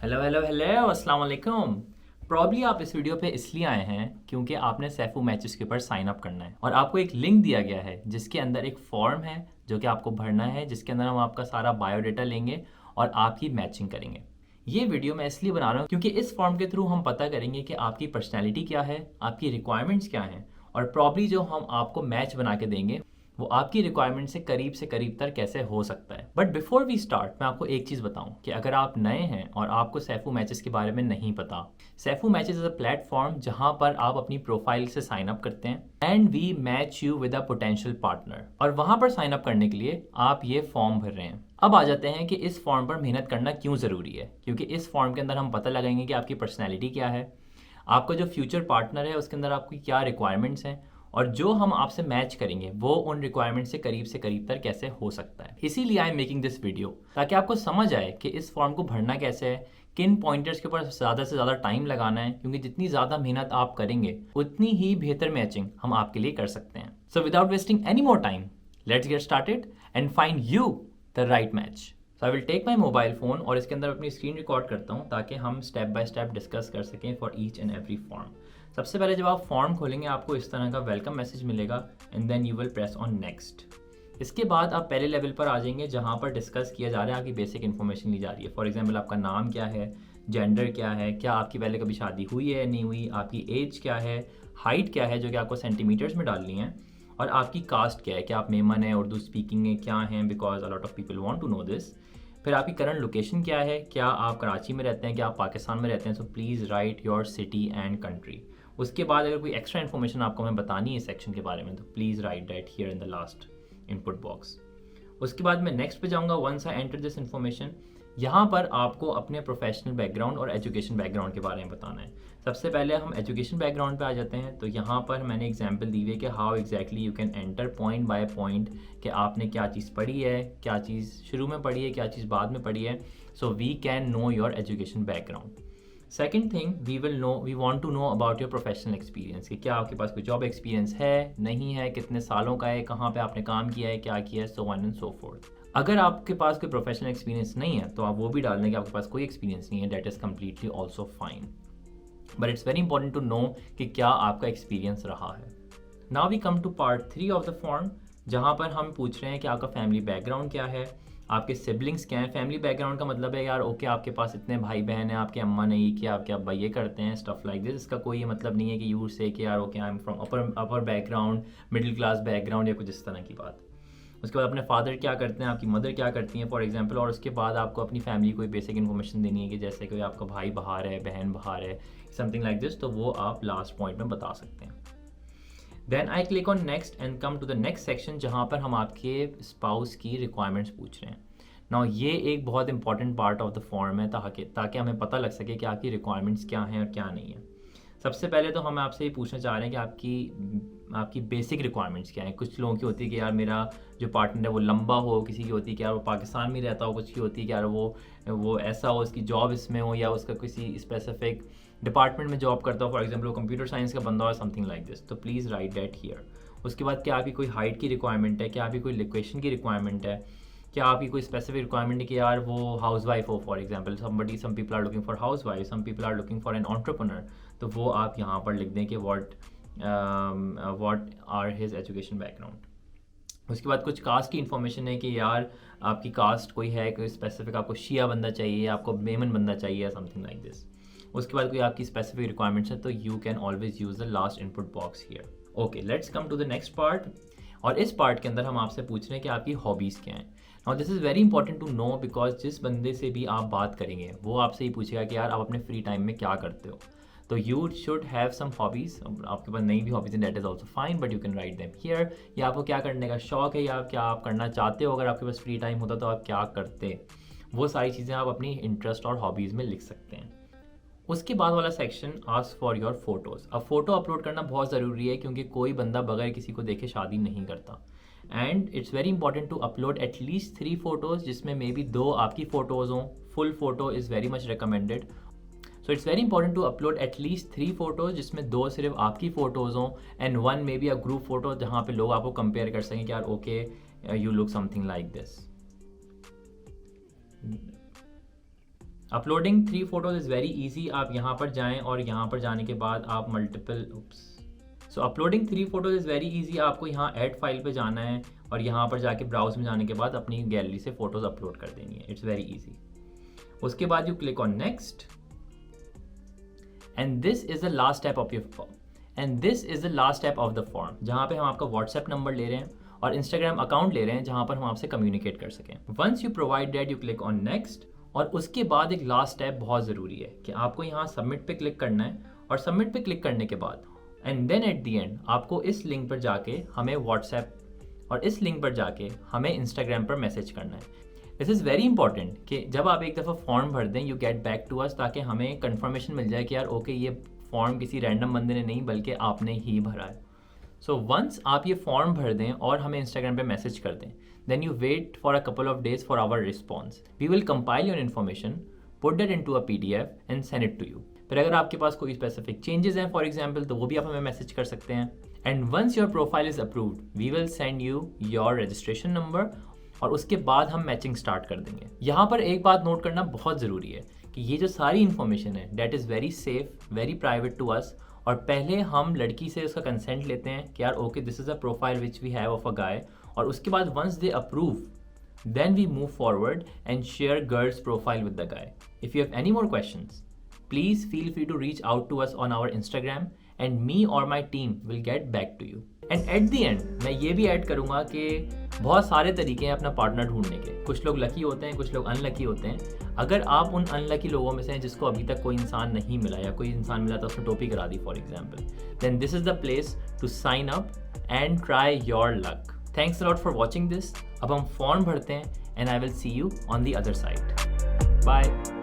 Hello hello hello अस्सलाम वालेकुम। Probably आप इस वीडियो पे इसलिए आए हैं क्योंकि आपने सैफू मैचेस के ऊपर साइन अप करना है और आपको एक लिंक दिया गया है जिसके अंदर एक फॉर्म है जो कि आपको भरना है, जिसके अंदर हम आपका सारा बायोडाटा लेंगे और आपकी मैचिंग करेंगे। ये वीडियो मैं इसलिए बना रहा हूँ क्योंकि इस फॉर्म के थ्रू हम पता करेंगे कि आपकी पर्सनैलिटी क्या है, आपकी रिक्वायरमेंट्स क्या हैं और प्रॉब्ली जो हम आपको मैच बना के देंगे वो आपकी रिक्वायरमेंट से करीब तक कैसे हो सकता है। बट बिफोर वी स्टार्ट मैं आपको एक चीज़ बताऊं कि अगर आप नए हैं और आपको सैफू मैचेस के बारे में नहीं पता, Saifu matches is a platform जहां पर आप अपनी प्रोफाइल से साइन अप करते हैं and we match you with a potential partner, और वहां पर साइन अप करने के लिए आप ये फॉर्म भर रहे हैं। अब आ जाते हैं कि इस फॉर्म पर मेहनत करना क्यों ज़रूरी है, क्योंकि इस फॉर्म के अंदर हम पता लगाएंगे कि आपकी पर्सनैलिटी क्या है, आपका जो फ्यूचर पार्टनर है उसके अंदर आपकी क्या रिक्वायरमेंट्स हैं और जो हम आपसे मैच करेंगे वो उन रिक्वायरमेंट से करीब तक कैसे हो सकता है। इसीलिए I am making this video ताकि आपको समझ आए कि इस फॉर्म को भरना कैसे है, किन पॉइंटर्स के ऊपर ज़्यादा से ज़्यादा टाइम लगाना है, क्योंकि जितनी ज़्यादा मेहनत आप करेंगे उतनी ही बेहतर मैचिंग हम आपके लिए कर सकते हैं। So without wasting any more time, let's get started and find you the right match. So I will take my mobile phone और इसके अंदर अपनी स्क्रीन रिकॉर्ड करता हूँ ताकि हम स्टेप बाय स्टेप डिस्कस कर सकें for each and every form. सबसे पहले जब आप फॉर्म खोलेंगे आपको इस तरह का वेलकम मैसेज मिलेगा and then you will press on next. इसके बाद आप पहले लेवल पर आ जाएंगे जहाँ पर डिस्कस किया जा रहा है, आपकी बेसिक इन्फॉर्मेशन ली जा रही है। फॉर एग्जांपल आपका नाम क्या है, जेंडर क्या है, क्या आपकी पहले कभी शादी हुई है नहीं हुई, आपकी एज क्या है, हाइट क्या है जो कि आपको सेंटीमीटर्स में डालनी है, और आपकी कास्ट क्या है, क्या आप मेमन है, उर्दू स्पीकिंग है क्या हैं, because a lot of people want to know this. फिर आपकी करंट लोकेशन क्या है, क्या आप कराची में रहते हैं, क्या आप पाकिस्तान में रहते हैं, so please write your city and country. उसके बाद अगर कोई एक्स्ट्रा इन्फॉर्मेशन आपको हमें बतानी है सेक्शन के बारे में तो please write that here in the last input box. उसके बाद मैं नेक्स्ट पे जाऊंगा। Once I enter this information, यहाँ पर आपको अपने प्रोफेशनल बैकग्राउंड और एजुकेशन बैकग्राउंड के बारे में बताना है। सबसे पहले हम एजुकेशन बैकग्राउंड पे आ जाते हैं। तो यहाँ पर मैंने एग्जांपल दी हुई है कि how exactly you can enter point by point कि आपने क्या चीज़ पढ़ी है, क्या चीज़ शुरू में पढ़ी है, क्या चीज़ बाद में पढ़ी है, so we can know your education background. Second thing, we want to know about your professional experience कि क्या आपके पास कोई जॉब एक्सपीरियंस है, नहीं है, कितने सालों का है, कहाँ पे आपने काम किया है, क्या किया है, so on and so fourth. अगर आपके पास कोई प्रोफेशनल एक्सपीरियंस नहीं है तो आप वो भी डाल दें कि आपके पास कोई एक्सपीरियंस नहीं है, that is completely also fine, but it's very important to know कि क्या आपका एक्सपीरियंस रहा है। Now we come to part 3 of the form, जहाँ पर हम पूछ रहे हैं कि आपका फैमिली बैकग्राउंड क्या है, आपके सिबलिंग्स क्या हैं। फैमिली बैकग्राउंड का मतलब है यार ओके आपके पास इतने भाई बहन हैं, आपके अम्मा ने ये किया, आपके अब्बा ये करते हैं, स्टफ लाइक दिस। इसका कोई ये मतलब नहीं है कि यू से कि यार okay I am from upper background, middle class background या कुछ इस तरह की बात। उसके बाद अपने फादर क्या करते हैं, आपकी मदर क्या करती हैं फॉर एग्जांपल, और उसके बाद आपको अपनी फैमिली कोई बेसिक इन्फॉर्मेशन देनी है कि जैसे कोई आपका भाई बाहर है, बहन बाहर है, समथिंग लाइक दिस, तो वो आप लास्ट पॉइंट में बता सकते हैं। Then I click on next and come to the next section जहाँ पर हम आपके स्पाउस की रिक्वायरमेंट्स पूछ रहे हैं। नाउ ये एक बहुत important part of the form है ताकि हमें पता लग सके कि आपकी रिक्वायरमेंट्स क्या हैं और क्या नहीं है। सबसे पहले तो हम आपसे ये पूछना चाह रहे हैं कि आपकी बेसिक रिक्वायरमेंट्स क्या हैं। कुछ लोगों की होती है कि यार मेरा जो पार्टनर है वो लंबा हो, किसी की होती है कि यार वो पाकिस्तान में रहता हो, कुछ की होती है कि यार वो ऐसा हो, उसकी जॉब इसमें हो या उसका किसी स्पेसिफिक डिपार्टमेंट में जॉब करता हो, फॉर एग्जाम्पल वो कंप्यूटर साइंस का बंदा हो, समथिंग लाइक दिस, तो प्लीज़ राइट दैट हियर। उसके बाद क्या आपकी कोई हाइट की रिक्वायरमेंट है, क्या आपकी कोई लोकेशन की रिक्वायरमेंट है, क्या आपकी कोई स्पेसिफिक रिक्वायरमेंट है कि यार वो हाउस वाइफ हो, for example some people are looking for housewife, some people are looking for an entrepreneur, तो वो आप यहाँ पर लिख दें कि what are his education background. उसके बाद कुछ कास्ट की इन्फॉर्मेशन है कि यार आपकी कास्ट कोई है, कोई स्पेसिफिक आपको शिया बंदा चाहिए, आपको मेमन बंदा चाहिए, समथिंग लाइक दिस। उसके बाद कोई आपकी स्पेसिफिक रिक्वायरमेंट्स है तो you can always use the last input box here. Okay, let's come to the next part, और इस पार्ट के अंदर हम आपसे पूछ रहे हैं कि आपकी हॉबीज़ क्या हैं। और this is very important to know because जिस बंदे से भी आप बात करेंगे वो आपसे ही पूछेगा कि यार आप अपने फ्री टाइम में क्या करते हो। तो you should have some hobbies. आपके पास नई भी हॉबीज़ हैं, that is also fine, but you can write them here. या आपको क्या करने का शौक है या क्या आप करना चाहते हो, अगर आपके पास फ्री टाइम होता तो आप क्या करते, वो सारी चीज़ें आप अपनी इंटरेस्ट और हॉबीज़ में लिख सकते हैं। उसके बाद वाला section ask for your photos. अब फ़ोटो अपलोड करना बहुत ज़रूरी है क्योंकि कोई बंदा बगैर किसी को देखे शादी नहीं करता, and it's very important to upload at least 3 photos जिसमें मे बी 2 आपकी फ़ोटोज़ हों। Full photo is very much recommended, so it's very important to upload at least 3 photos जिसमें 2 सिर्फ आपकी फ़ोटोज़ हों and 1 may be a group photo जहाँ पे लोग आपको कंपेयर कर सकें कि यार okay you look something like this. Uploading 3 photos is very easy. आप यहाँ पर जाएं और यहाँ पर जाने के बाद आप multiple so uploading 3 photos is very easy. आपको यहाँ ऐड फाइल पे जाना है और यहाँ पर जाके ब्राउज में जाने के बाद अपनी गैलरी से फोटोज अपलोड कर देनी है। It's very easy. उसके बाद you click on next and this is the last step of your form and this is the last step of the form, जहाँ पे हम आपका व्हाट्सएप नंबर ले रहे हैं और इंस्टाग्राम अकाउंट ले रहे हैं जहाँ पर हम आपसे कम्युनिकेट कर सकें। Once you provide that you click on next और उसके बाद एक लास्ट स्टेप बहुत ज़रूरी है कि आपको यहाँ सबमिट पे क्लिक करना है और सबमिट पे क्लिक करने के बाद and then at the end आपको इस लिंक पर जाके हमें व्हाट्सएप और इस लिंक पर जाके हमें इंस्टाग्राम पर मैसेज करना है। दिस इज़ वेरी इंपॉर्टेंट कि जब आप एक दफ़ा फॉर्म भर दें you get back to us, ताकि हमें कंफर्मेशन मिल जाए कि यार ओके ये फॉर्म किसी रैंडम बंदे ने नहीं बल्कि आपने ही भरा है। सो वंस आप ये फॉर्म भर दें और हमें इंस्टाग्राम पे मैसेज कर दें, then you wait for a couple of days for our response. We will compile your information, put that into a PDF and send it to you. फिर अगर आपके पास कोई स्पेसिफिक चेंजेस हैं फॉर एग्जाम्पल, तो वो भी आप हमें मैसेज कर सकते हैं। And once your profile is approved we will send you your registration number और उसके बाद हम मैचिंग स्टार्ट कर देंगे। यहाँ पर एक बात नोट करना बहुत ज़रूरी है कि ये जो सारी इन्फॉर्मेशन है that is very safe, very private to us. और पहले हम लड़की से उसका कंसेंट लेते हैं कि यार okay this is a profile which we have of a guy, और उसके बाद once they approve then we move forward and share girls profile with the guy. If you have any more questions please feel free to reach out to us on our Instagram and me or my team will get back to you. And at the end मैं ये भी add करूँगा कि बहुत सारे तरीके हैं अपना पार्टनर ढूंढने के। कुछ लोग लकी होते हैं, कुछ लोग अनलकी होते हैं। अगर आप उन अनलकी लोगों में से हैं जिसको अभी तक कोई इंसान नहीं मिला या कोई इंसान मिला तो उसने टोपी करा दी for example, then this is the place to sign up and try your luck. Thanks a lot for watching this. अब हम फॉर्म भरते हैं and I will see you on the other side. Bye.